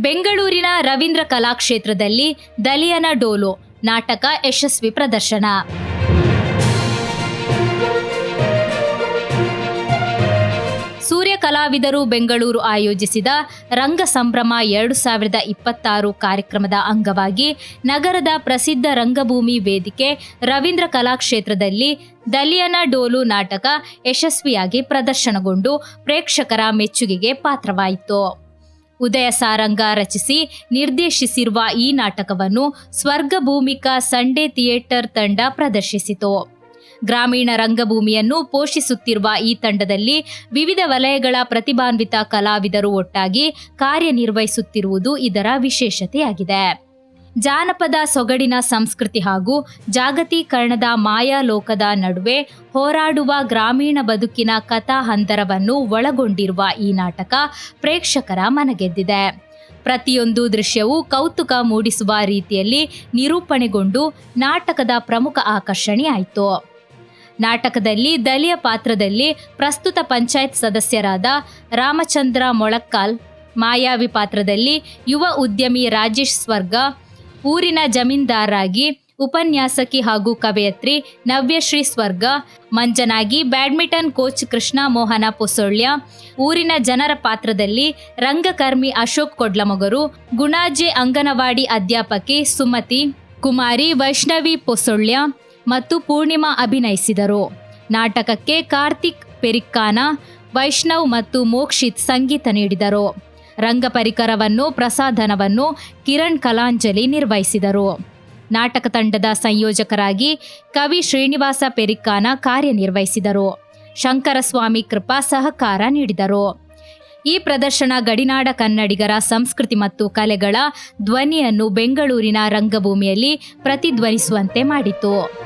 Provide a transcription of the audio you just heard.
ಬೆಂಗಳೂರಿನ ರವೀಂದ್ರ ಕಲಾಕ್ಷೇತ್ರದಲ್ಲಿ ದಲಿಯನ ಡೋಲು ನಾಟಕ ಯಶಸ್ವಿ ಪ್ರದರ್ಶನ. ಸೂರ್ಯ ಕಲಾವಿದರು ಬೆಂಗಳೂರು ಆಯೋಜಿಸಿದ ರಂಗ ಸಂಭ್ರಮ 2026 ಕಾರ್ಯಕ್ರಮದ ಅಂಗವಾಗಿ ನಗರದ ಪ್ರಸಿದ್ಧ ರಂಗಭೂಮಿ ವೇದಿಕೆ ರವೀಂದ್ರ ಕಲಾಕ್ಷೇತ್ರದಲ್ಲಿ ದಲಿಯನ ಡೋಲು ನಾಟಕ ಯಶಸ್ವಿಯಾಗಿ ಪ್ರದರ್ಶನಗೊಂಡು ಪ್ರೇಕ್ಷಕರ ಮೆಚ್ಚುಗೆಗೆ ಪಾತ್ರವಾಯಿತು. ಉದಯ ಸಾರಂಗ ರಚಿಸಿ ನಿರ್ದೇಶಿಸಿರುವ ಈ ನಾಟಕವನ್ನು ಸ್ವರ್ಗ ಭೂಮಿಕಾ ಸಂಡೇ ಥಿಯೇಟರ್ ತಂಡ ಪ್ರದರ್ಶಿಸಿತು. ಗ್ರಾಮೀಣ ರಂಗಭೂಮಿಯನ್ನು ಪೋಷಿಸುತ್ತಿರುವ ಈ ತಂಡದಲ್ಲಿ ವಿವಿಧ ವಲಯಗಳ ಪ್ರತಿಭಾನ್ವಿತ ಕಲಾವಿದರು ಒಟ್ಟಾಗಿ ಕಾರ್ಯನಿರ್ವಹಿಸುತ್ತಿರುವುದು ಇದರ ವಿಶೇಷತೆಯಾಗಿದೆ. ಜಾನಪದ ಸೊಗಡಿನ ಸಂಸ್ಕೃತಿ ಹಾಗೂ ಜಾಗತೀಕರಣದ ಮಾಯಾಲೋಕದ ನಡುವೆ ಹೋರಾಡುವ ಗ್ರಾಮೀಣ ಬದುಕಿನ ಕಥಾಹಂದರವನ್ನು ಒಳಗೊಂಡಿರುವ ಈ ನಾಟಕ ಪ್ರೇಕ್ಷಕರ ಮನಗೆದ್ದಿದೆ. ಪ್ರತಿಯೊಂದು ದೃಶ್ಯವೂ ಕೌತುಕ ಮೂಡಿಸುವ ರೀತಿಯಲ್ಲಿ ನಿರೂಪಣೆಗೊಂಡು ನಾಟಕದ ಪ್ರಮುಖ ಆಕರ್ಷಣೆಯಾಯಿತು. ನಾಟಕದಲ್ಲಿ ದಲಿಯ ಪಾತ್ರದಲ್ಲಿ ಪ್ರಸ್ತುತ ಪಂಚಾಯತ್ ಸದಸ್ಯರಾದ ರಾಮಚಂದ್ರ ಮೊಳಕ್ಕಾಲ್, ಮಾಯಾವಿ ಪಾತ್ರದಲ್ಲಿ ಯುವ ಉದ್ಯಮಿ ರಾಜೇಶ್ ಸ್ವರ್ಗ, ಊರಿನ ಜಮೀನ್ದಾರರಾಗಿ ಉಪನ್ಯಾಸಕಿ ಹಾಗೂ ಕವಯತ್ರಿ ನವ್ಯಶ್ರೀ ಸ್ವರ್ಗ, ಮಂಜನಾಗಿ ಬ್ಯಾಡ್ಮಿಂಟನ್ ಕೋಚ್ ಕೃಷ್ಣ ಮೋಹನ ಪೊಸೊಳ್ಯ, ಊರಿನ ಜನರ ಪಾತ್ರದಲ್ಲಿ ರಂಗಕರ್ಮಿ ಅಶೋಕ್ ಕೊಡ್ಲಮೊಗರು, ಗುಣಾಜೆ ಅಂಗನವಾಡಿ ಅಧ್ಯಾಪಕಿ ಸುಮತಿ, ಕುಮಾರಿ ವೈಷ್ಣವಿ ಪೊಸೊಳ್ಯ ಮತ್ತು ಪೂರ್ಣಿಮಾ ಅಭಿನಯಿಸಿದರು. ನಾಟಕಕ್ಕೆ ಕಾರ್ತಿಕ್ ಪೆರಿಕ್ಕಾನ, ವೈಷ್ಣವ್ ಮತ್ತು ಮೋಕ್ಷಿತ್ ಸಂಗೀತ ನೀಡಿದರು. ರಂಗ ಪರಿಕರವನ್ನು ಪ್ರಸಾಧನವನ್ನು ಕಿರಣ್ ಕಲಾಂಜಲಿ ನಿರ್ವಹಿಸಿದರು. ನಾಟಕ ತಂಡದ ಸಂಯೋಜಕರಾಗಿ ಕವಿ ಶ್ರೀನಿವಾಸ ಪೆರಿಕ್ಕಾನ ಕಾರ್ಯನಿರ್ವಹಿಸಿದರು. ಶಂಕರಸ್ವಾಮಿ ಕೃಪಾ ಸಹಕಾರ ನೀಡಿದರು. ಈ ಪ್ರದರ್ಶನ ಗಡಿನಾಡ ಕನ್ನಡಿಗರ ಸಂಸ್ಕೃತಿ ಮತ್ತು ಕಲೆಗಳ ಧ್ವನಿಯನ್ನು ಬೆಂಗಳೂರಿನ ರಂಗಭೂಮಿಯಲ್ಲಿ ಪ್ರತಿಧ್ವನಿಸುವಂತೆ ಮಾಡಿತು.